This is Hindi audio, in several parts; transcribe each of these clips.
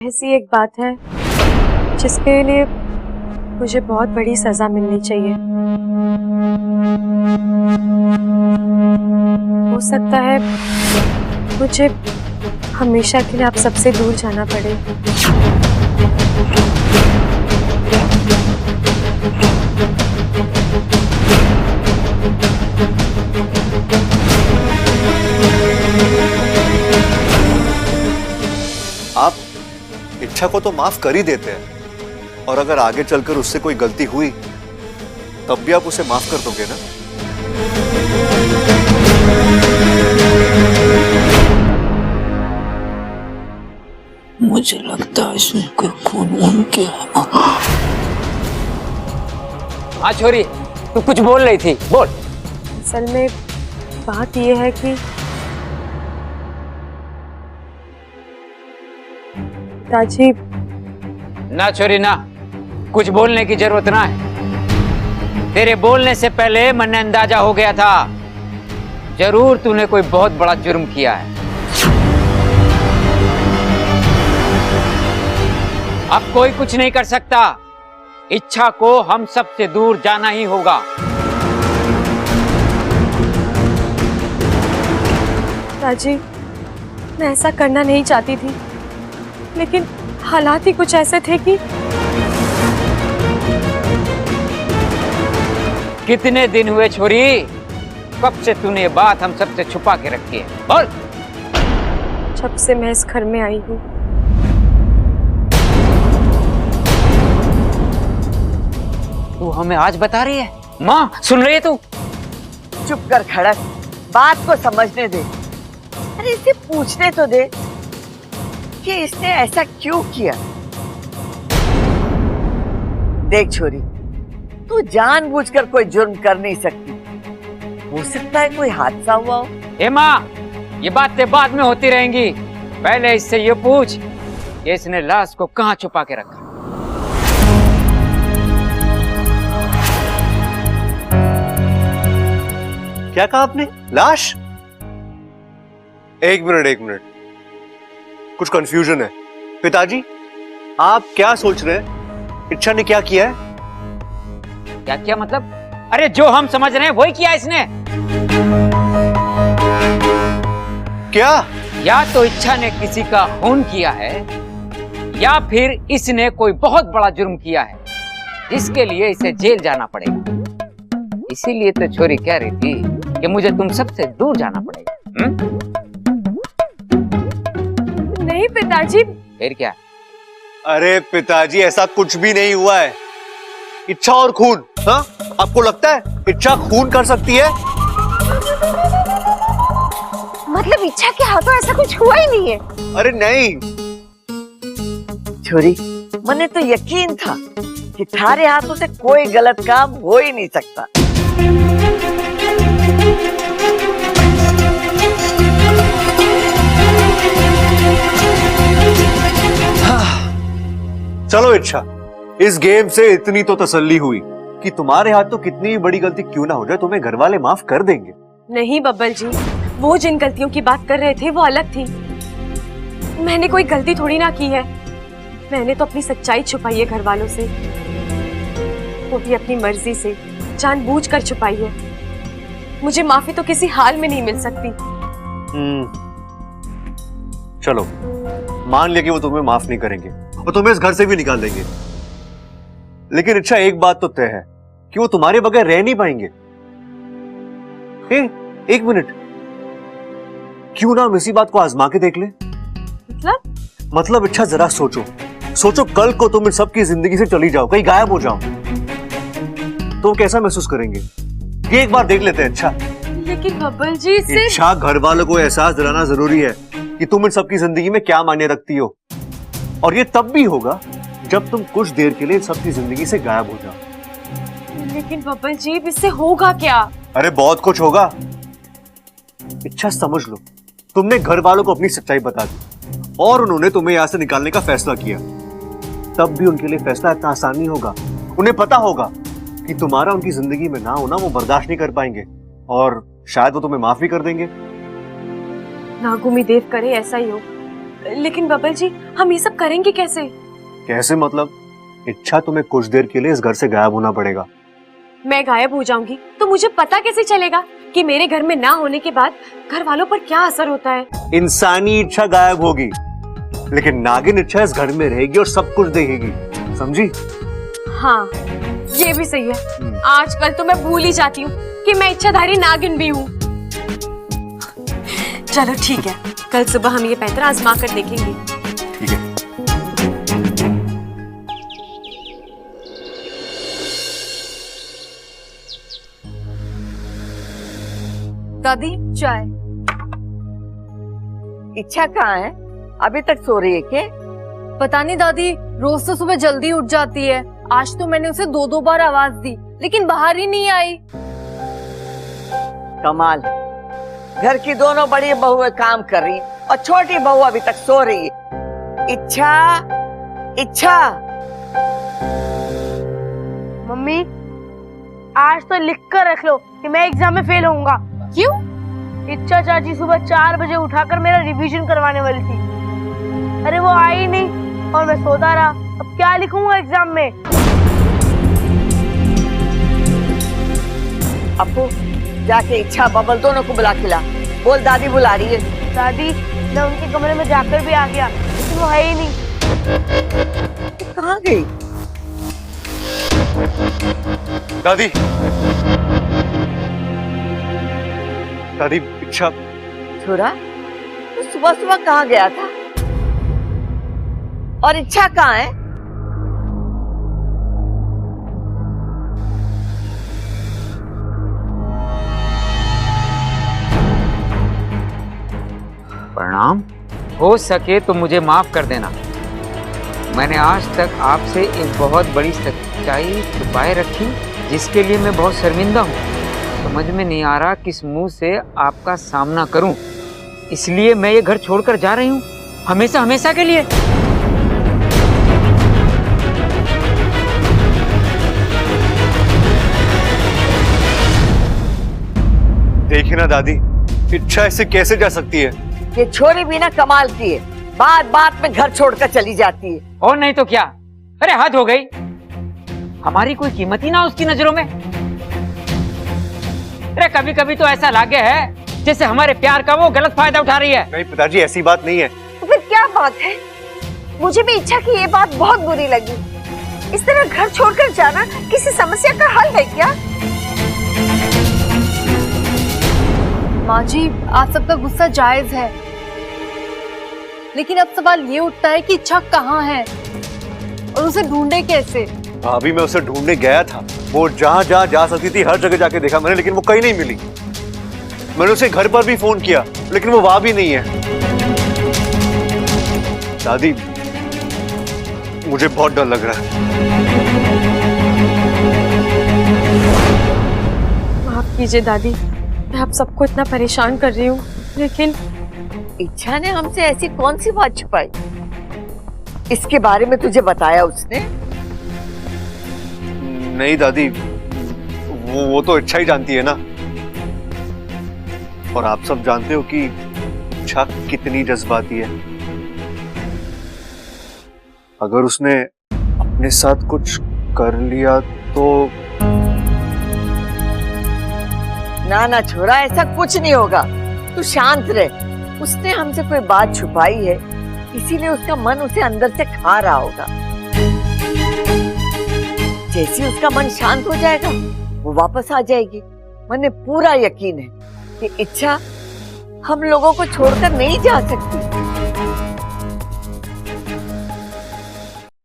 ऐसी एक बात है जिसके लिए मुझे बहुत बड़ी सजा मिलनी चाहिए। हो सकता है मुझे हमेशा के लिए आप सबसे दूर जाना पड़े। आप इच्छा को तो माफ कर ही देते हैं, और अगर आगे चलकर उससे कोई गलती हुई तब भी आप उसे माफ कर दोगे ना? मुझे लगता है इसमें कोई खून उनके है। हाँ छोरी, तू कुछ बोल रही थी, बोल। असल में बात यह है कि पिताजी। ना छोरी ना, कुछ बोलने की जरूरत ना है। तेरे बोलने से पहले मन अंदाजा हो गया था, जरूर तूने कोई बहुत बड़ा जुर्म किया है। अब कोई कुछ नहीं कर सकता, इच्छा को हम सबसे दूर जाना ही होगा। पिताजी, मैं ऐसा करना नहीं चाहती थी, लेकिन हालात ही कुछ ऐसे थे कि कितने दिन हुए छोरी, कब से तूने ये बात हम सबसे छुपा के रखी है? बोल। जब से मैं इस घर में आई हूँ। तू हमें आज बता रही है? माँ सुन रही है तू? चुप कर खड़क, बात को समझने दे। अरे इसे पूछने तो दे कि इसने ऐसा क्यों किया। देख छोरी, तू जानबूझकर कोई जुर्म कर नहीं सकती। हो सकता है कोई हादसा हुआ हो। ए माँ, ये बातें बाद में होती रहेंगी, पहले इससे ये पूछ कि इसने लाश को कहाँ छुपा के रखा। क्या कहा आपने? लाश? एक मिनट, कुछ कंफ्यूजन है। पिताजी, आप क्या सोच रहे हैं? इच्छा ने क्या किया है? क्या मतलब? अरे जो हम समझ रहे हैं वही किया इसने। क्या? या तो इच्छा ने किसी का खून किया है, या फिर इसने कोई बहुत बड़ा जुर्म किया है जिसके लिए इसे जेल जाना पड़ेगा। इसीलिए तो छोरी कह रही थी कि मुझे तुम सबसे दूर जाना पड़ेगा। नहीं पिताजी। फिर क्या? अरे पिताजी, ऐसा कुछ भी नहीं हुआ है। इच्छा और खून? हाँ, आपको लगता है इच्छा खून कर सकती है? मतलब इच्छा के हाथों ऐसा कुछ हुआ ही नहीं है। अरे नहीं। छोरी, मने तो यकीन था कि थारे हाथों से कोई गलत काम हो ही नहीं सकता। चलो इच्छा, इस गेम से इतनी तो तसल्ली हुई कि तुम्हारे हाथ तो कितनी भी बड़ी गलती क्यों ना हो जाए, तुम्हें घर वाले माफ कर देंगे। नहीं बब्बल जी, वो जिन गलतियों की बात कर रहे थे वो अलग थी। मैंने कोई गलती थोड़ी ना की है। मैंने तो अपनी सच्चाई छुपाई है घर वालों से, वो भी अपनी मर्जी से, जानबूझकर छुपाई है। मुझे माफी तो किसी हाल में नहीं मिल सकती। चलो मान लिया कि वो तुम्हें माफ नहीं करेंगे और तुम्हें इस घर से भी निकाल देंगे, लेकिन इच्छा एक बात तो तय है कि वो तुम्हारे बगैर रह नहीं पाएंगे। एक मिनट, क्यों ना हम इसी बात को आजमा के देख ले? मतलब इच्छा जरा सोचो, कल को तुम इन सबकी जिंदगी से चली जाओ, कहीं गायब हो जाओ, तो कैसा महसूस करेंगे? ये एक बार देख लेते हैं। अच्छा, लेकिन बब्बल जी इससे इच्छा, घर वालों को एहसास दिलाना जरूरी है कि तुम इन सबकी जिंदगी में क्या मायने रखती हो, और ये तब भी होगा जब तुम कुछ देर के लिए इन सबकी जिंदगी से गायब हो जाओ। लेकिन बब्बल जी इससे होगा क्या? अरे बहुत कुछ होगा। इच्छा समझ लो, तुमने घर वालों को अपनी सच्चाई बता दी और उन्होंने तुम्हें यहां से निकालने का फैसला किया, तब भी उनके लिए फैसला इतना आसान नहीं होगा। उन्हें पता होगा कि तुम्हारा उनकी जिंदगी में ना होना वो बर्दाश्त नहीं कर पाएंगे, और शायद वो तुम्हें माफ भी कर देंगे। नागुमी देव करे ऐसा ही हो, लेकिन बबल जी, हम ये सब करेंगे कैसे? कैसे मतलब? इच्छा, तुम्हें कुछ देर के लिए इस घर से गायब होना पड़ेगा। मैं गायब हो जाऊंगी तो मुझे पता कैसे चलेगा कि मेरे घर में ना होने के बाद घर वालों पर क्या असर होता है? इंसानी इच्छा गायब होगी, लेकिन नागिन इच्छा इस घर में रहेगी और सब कुछ देखेगी, समझी? हाँ, ये भी सही है। आजकल तो मैं भूल ही जाती हूँ कि मैं इच्छाधारी नागिन भी हूँ। चलो ठीक है, कल सुबह हम ये पैंतरा आजमा कर देखेंगे। ठीक है। दादी चाय। इच्छा कहाँ है? अभी तक सो रही है क्या? पता नहीं दादी, रोज तो सुबह जल्दी उठ जाती है। आज तो मैंने उसे 2-2 बार आवाज दी लेकिन बाहर ही नहीं आई। कमाल, घर की दोनों बड़ी बहुएं काम कर रही और छोटी बहू अभी तक सो रही है। इच्छा, इच्छा। मम्मी, आज तो लिख कर रख लो कि मैं एग्जाम में फेल होऊंगा। क्यों? इच्छा चाची सुबह 4 बजे उठाकर मेरा रिवीजन करवाने वाली थी। अरे वो आई नहीं और मैं सोता रहा। अब क्या लिखूंगा एग्जाम में? अपू, जाके इच्छा बबल दोनों को बुला के ला। बोल दादी बुला रही है। दादी, मैं उनके कमरे में जाकर भी आ गया लेकिन वो है ही नहीं। कहाँ गई? दादी, दादी, इच्छा। छोरा, तू सुबह सुबह कहाँ गया था? और इच्छा कहाँ है? प्रणाम। हो सके तो मुझे माफ कर देना। मैंने आज तक आपसे एक बहुत बड़ी सच्चाई छुपाए रखी, जिसके लिए मैं बहुत शर्मिंदा हूँ। समझ में नहीं आ रहा किस मुंह से आपका सामना करूं, इसलिए मैं ये घर छोड़कर जा रही हूँ, हमेशा हमेशा के लिए। देखिए ना दादी, इच्छा ऐसे कैसे जा सकती है? ये छोरी भी ना कमाल की है, बात बात में घर छोड़कर चली जाती है। और नहीं तो क्या। अरे हद हो गई, हमारी कोई कीमत ही ना उसकी नजरों में। अरे कभी कभी तो ऐसा लागे है जैसे हमारे प्यार का वो गलत फायदा उठा रही है। नहीं पिताजी, ऐसी बात नहीं है। तो फिर क्या बात है? मुझे भी इच्छा की ये बात बहुत बुरी लगी। इस तरह घर छोड़कर जाना किसी समस्या का हल है क्या? माँ जी, आप सबका गुस्सा जायज है, लेकिन अब सवाल ये उठता है कि इच्छा कहाँ है और उसे ढूंढे कैसे? अभी मैं उसे ढूंढने गया था, वो जहाँ जहाँ जा सकती थी हर जगह जाके देखा मैंने, लेकिन वो कहीं नहीं मिली। मैंने उसे घर पर भी फोन किया लेकिन वो वहां भी नहीं है। दादी, मुझे बहुत डर लग रहा है। माफ कीजिए दादी, मैं आप सबको इतना परेशान कर रही हूँ, लेकिन इच्छा ने हमसे ऐसी कौन सी बात छुपाई? इसके बारे में तुझे बताया उसने? नहीं दादी, वो तो इच्छा ही जानती है ना। और आप सब जानते हो कि इच्छा कितनी जज्बाती है। अगर उसने अपने साथ कुछ कर लिया तो। ना ना छोरा, ऐसा कुछ नहीं होगा, तू शांत रह। उसने हमसे कोई बात छुपाई है, इसीलिए उसका मन उसे अंदर से खा रहा होगा। जैसे उसका मन शांत हो जाएगा वो वापस आ जाएगी। मुझे पूरा यकीन है कि इच्छा हम लोगों को छोड़कर नहीं जा सकती।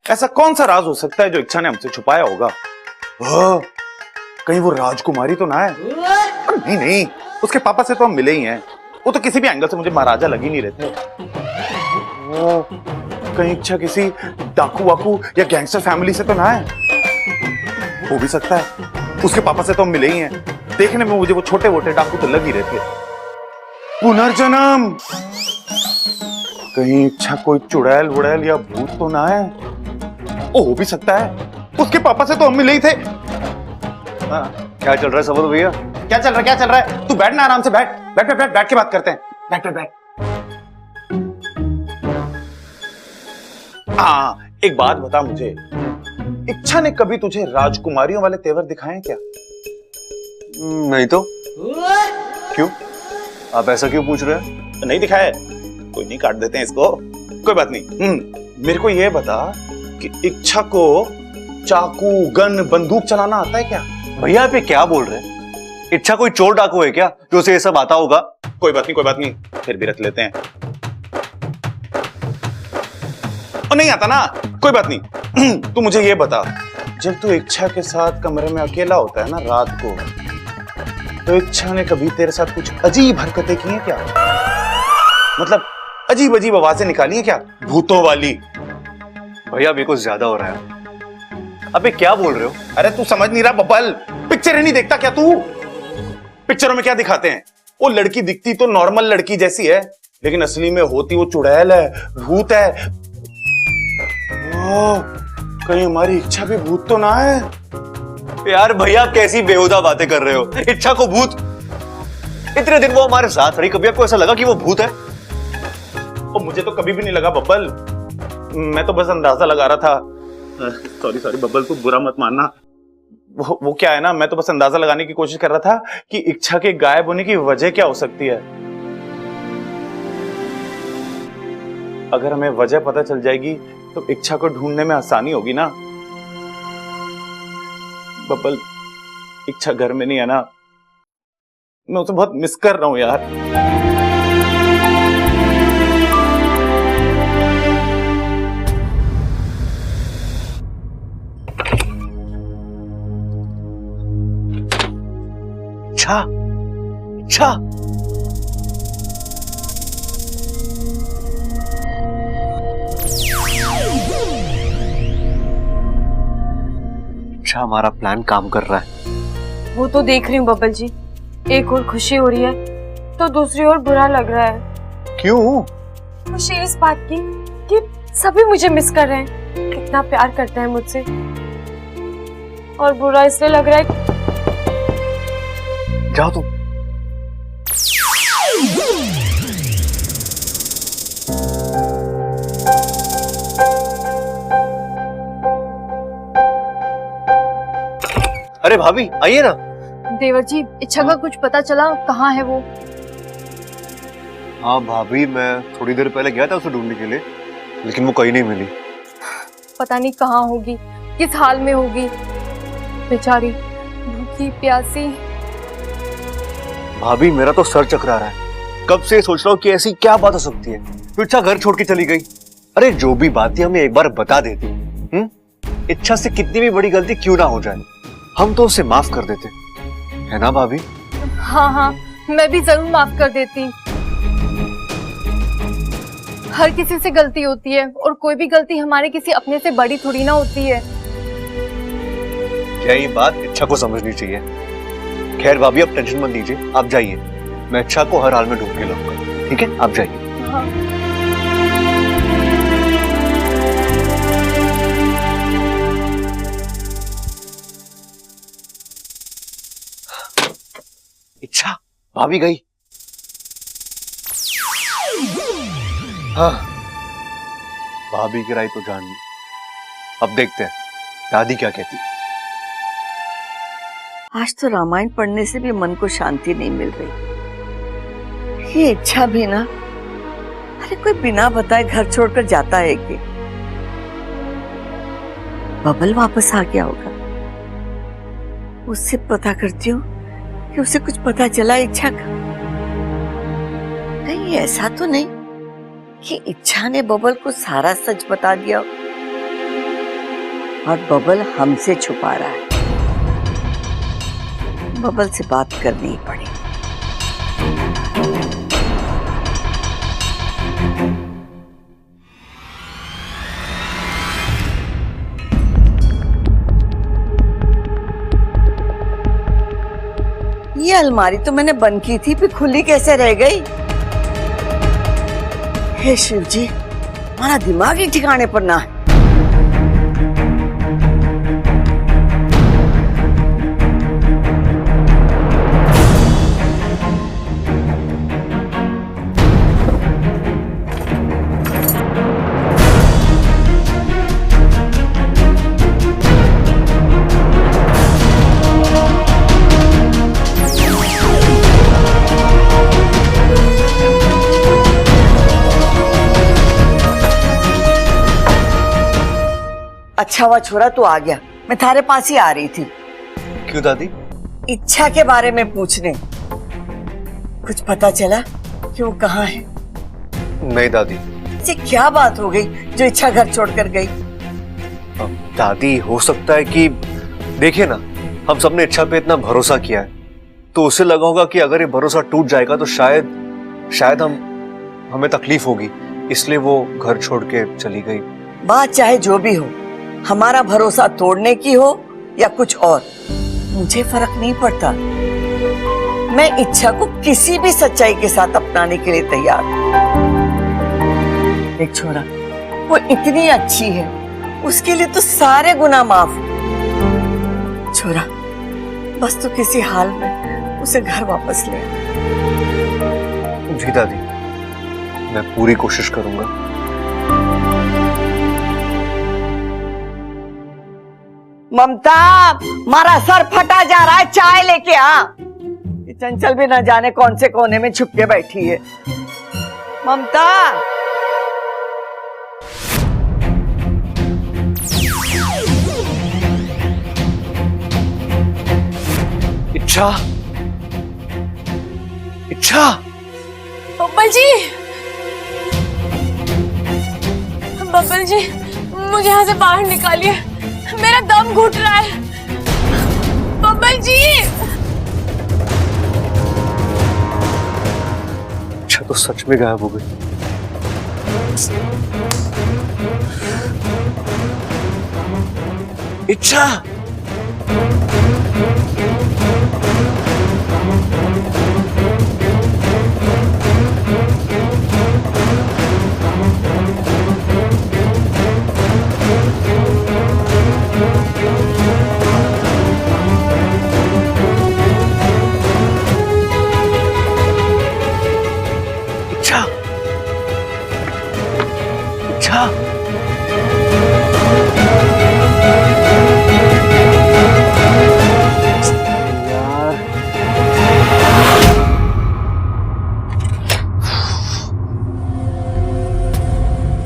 ऐसा कौन सा राज हो सकता है जो इच्छा ने हमसे छुपाया होगा? कहीं वो राजकुमारी तो ना है? नहीं नहीं, उसके पापा से तो हम मिले ही हैं। वो तो किसी भी एंगल से मुझे महाराजा लग ही नहीं रहे थे। वो कहीं इच्छा किसी डाकू वाकू या गैंगस्टर फैमिली से तो ना है? हो भी सकता है, उसके पापा से तो हम मिले ही हैं। देखने में मुझे वो छोटे मोटे डाकू तो लग ही रहे थे। पुनर्जन्म, कहीं इच्छा कोई चुड़ैल वुड़ैल या भूत तो ना है? ओ, हो भी सकता है, उसके पापा से तो हम मिले ही थे। क्या चल रहा है सबल भैया? क्या चल रहा है? तू बैठ ना, आराम से बैठ बैठ बैठ बैठ, बैठ के बात करते हैं। बैठ बैठ बैठ। हाँ, एक बात बता मुझे, इच्छा ने कभी तुझे राजकुमारियों वाले तेवर दिखाए हैं क्या? नहीं तो क्यों? आप ऐसा क्यों पूछ रहे हैं? नहीं दिखाया है? कोई नहीं, काट देते हैं इसको, कोई बात नहीं। मेरे को ये बता कि इच्छा को चाकू, गन, बंदूक चलाना आता है क्या? भैया आप ये क्या बोल रहे हैं? इच्छा कोई चोर डाकू है क्या जो उसे ये सब आता होगा? कोई बात नहीं, फिर भी रख लेते हैं। और नहीं आता ना, कोई बात नहीं। तू मुझे ये बता, जब तू इच्छा के साथ कमरे में अकेला होता है ना रात को, तो इच्छा ने कभी तेरे साथ कुछ अजीब हरकतें की हैं क्या? मतलब अजीब अजीब आवाजें निकाली हैं क्या, भूतों वाली? भैया मेरे को ज्यादा हो रहा है। अबे क्या बोल रहे हो? अरे तू समझ नहीं रहा बब्बल, पिक्चर नहीं देखता क्या तू? पिक्चरों में क्या दिखाते हैं? वो लड़की दिखती तो नॉर्मल लड़की जैसी है, लेकिन असली में होती वो चुड़ैल है, भूत है। कहीं हमारी इच्छा भी भूत तो ना है? यार भैया कैसी बेहुदा बातें कर रहे हो? इच्छा को भूत? इतने दिन वो हमारे साथ रही, कभी आपको ऐसा लगा कि वो भूत है? और मुझे तो कभी भी नहीं लगा बब्बल, मैं तो बस अंदाजा लगा रहा था। सॉरी बब्बल, तू बुरा मत मानना। वो क्या है ना, मैं तो बस अंदाजा लगाने की कोशिश कर रहा था कि इच्छा के गायब होने की वजह क्या हो सकती है। अगर हमें वजह पता चल जाएगी तो इच्छा को ढूंढने में आसानी होगी ना। बब्बल, इच्छा घर में नहीं है ना, मैं उसे बहुत मिस कर रहा हूं यार। इच्छा, इच्छा, इच्छा हमारा प्लान काम कर रहा है। वो तो देख रही हूँ बब्बल जी, एक और खुशी हो रही है तो दूसरी ओर बुरा लग रहा है। क्यों? खुशी इस बात की कि सभी मुझे मिस कर रहे हैं, कितना प्यार करते हैं मुझसे, और बुरा इसलिए लग रहा है। जाओ तुम। अरे भाभी आइए ना। देवर जी, इच्छा का कुछ पता चला? कहाँ है वो? हाँ भाभी, मैं थोड़ी देर पहले गया था उसे ढूंढने के लिए, लेकिन वो कहीं नहीं मिली। पता नहीं कहाँ होगी, किस हाल में होगी, बेचारी भूखी प्यासी। भाभी मेरा तो सर चकरा रहा है, कब से सोच रहा हूँ कि ऐसी क्या बात हो सकती है। तो इच्छा घर छोड़ के चली गई। अरे जो भी बात थी हमें एक बार बता देती। इच्छा से कितनी भी बड़ी गलती क्यों ना हो जाए, हम तो उसे माफ कर देते, है ना भाभी? हाँ, मैं भी जरूर माफ कर देती। हर किसी से गलती होती है, और कोई भी गलती हमारे किसी अपने से बड़ी थोड़ी ना होती है। क्या ये बात इच्छा को समझनी चाहिए। खैर भाभी आप टेंशन मत लीजिए, आप जाइए, मैं इच्छा को हर हाल में ढूंढ के लाऊंगा, ठीक है? आप जाइए। हाँ। इच्छा, भाभी गई। हाँ, भाभी की राय तो जान ली, अब देखते हैं दादी क्या कहती। आज तो रामायण पढ़ने से भी मन को शांति नहीं मिल रही। ये इच्छा भी ना, अरे कोई बिना बताए घर छोड़कर जाता है कि? बबल वापस आ गया होगा, उससे पता करती हूँ कि उसे कुछ पता चला इच्छा का। कहीं ऐसा तो नहीं कि इच्छा ने बबल को सारा सच बता दिया और बबल हमसे छुपा रहा है। बबल से बात करनी ही पड़ेगी। ये अलमारी तो मैंने बंद की थी, फिर खुली कैसे रह गई? हे शिव जी, हमारा दिमाग ही ठिकाने पर ना है। अच्छा हुआ छोरा तू आ गया, मैं थारे पास ही आ रही थी क्यों दादी? इच्छा के बारे में पूछने। कुछ पता चला कि वो कहाँ है? नहीं दादी। ये क्या बात हो गई जो इच्छा घर छोड़कर गई? दादी हो सकता है कि देखिए ना, हम सबने इच्छा पे इतना भरोसा किया है, तो उसे लगा होगा कि अगर ये भरोसा टूट जाएगा तो शायद हमें तकलीफ होगी, इसलिए वो घर छोड़ के चली गई। बात चाहे जो भी हो, हमारा भरोसा तोड़ने की हो या कुछ और, मुझे फर्क नहीं पड़ता। मैं इच्छा को किसी भी सच्चाई के साथ अपनाने के लिए तैयार हूं। एक छोरा, वो इतनी अच्छी है, उसके लिए तो सारे गुनाह माफ। छोरा, बस तू किसी हाल में उसे घर वापस ले आ। जी दादी, मैं पूरी कोशिश करूंगा। ममता, मारा सर फटा जा रहा है, चाय लेके आ। ये चंचल भी न जाने कौन से कोने में छुप के बैठी है। ममता, इच्छा बब्बल जी, बब्बल जी, मुझे यहाँ से बाहर निकालिए, मेरा दम घुट रहा है। बब्बल जी। इच्छा तो सच में गायब हो गई। इच्छा,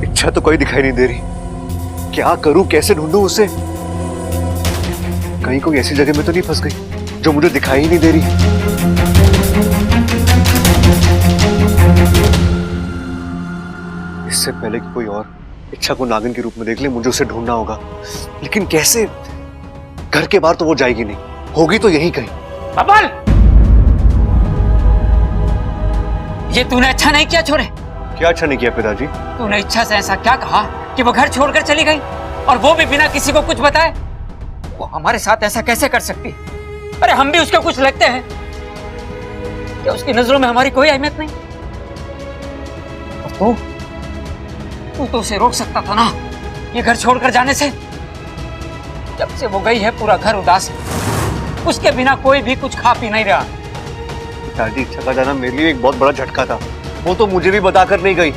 इच्छा तो कोई दिखाई नहीं दे रही। क्या करूं, कैसे ढूंढूं उसे? कहीं कोई ऐसी जगह में तो नहीं फंस गई जो मुझे दिखाई ही नहीं दे रही। इससे पहले कि कोई और इच्छा को नागिन के रूप में देख ले, मुझे उसे ढूंढना होगा। लेकिन कैसे? घर के बाहर तो वो जाएगी नहीं, होगी तो यहीं कहीं। बबल, ये तूने अच्छा नहीं किया छोरे। क्या अच्छा नहीं किया पिताजी? तूने इच्छा से ऐसा क्या कहा कि वो घर छोड़कर चली गई, और वो भी बिना किसी को कुछ बताए? वो हमारे साथ ऐसा कैसे कर सकती? अरे हम भी उसके कुछ लगते हैं क्या? उसकी नजरों में हमारी कोई अहमियत नहीं? और तू तो उसे रोक सकता था ना ये घर छोड़कर जाने से। जब से वो गई है पूरा घर उदास है, उसके बिना कोई भी कुछ खा पी नहीं रहा। पिताजी, इच्छा का जाना मेरे लिए एक बहुत बड़ा झटका था। वो तो मुझे भी बताकर नहीं गई।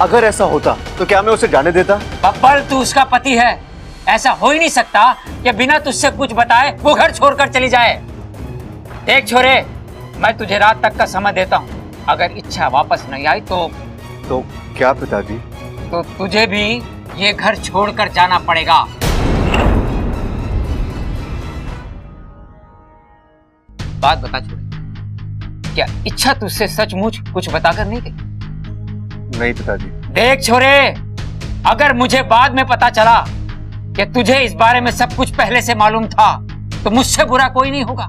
अगर ऐसा होता तो क्या मैं उसे जाने देता? बब्बल, तू उसका पति है, ऐसा हो ही नहीं सकता कि बिना तुझसे कुछ बताए वो घर छोड़कर चली जाए। देख छोरे, मैं तुझे रात तक का समय देता हूँ, अगर इच्छा वापस नहीं आई तो क्या पिताजी? तो तुझे भी ये घर छोड़कर जाना पड़ेगा। बात बता छोरे, क्या इच्छा तुझसे सचमुच कुछ बताकर नहीं गई? नहीं पिताजी। देख छोरे, अगर मुझे बाद में पता चला कि तुझे इस बारे में सब कुछ पहले से मालूम था तो मुझसे बुरा कोई नहीं होगा।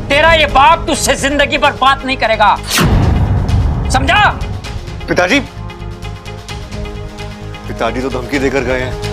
तेरा ये बाप तुझसे जिंदगी भर बात नहीं करेगा, समझा? पिताजी तो धमकी देकर गए हैं।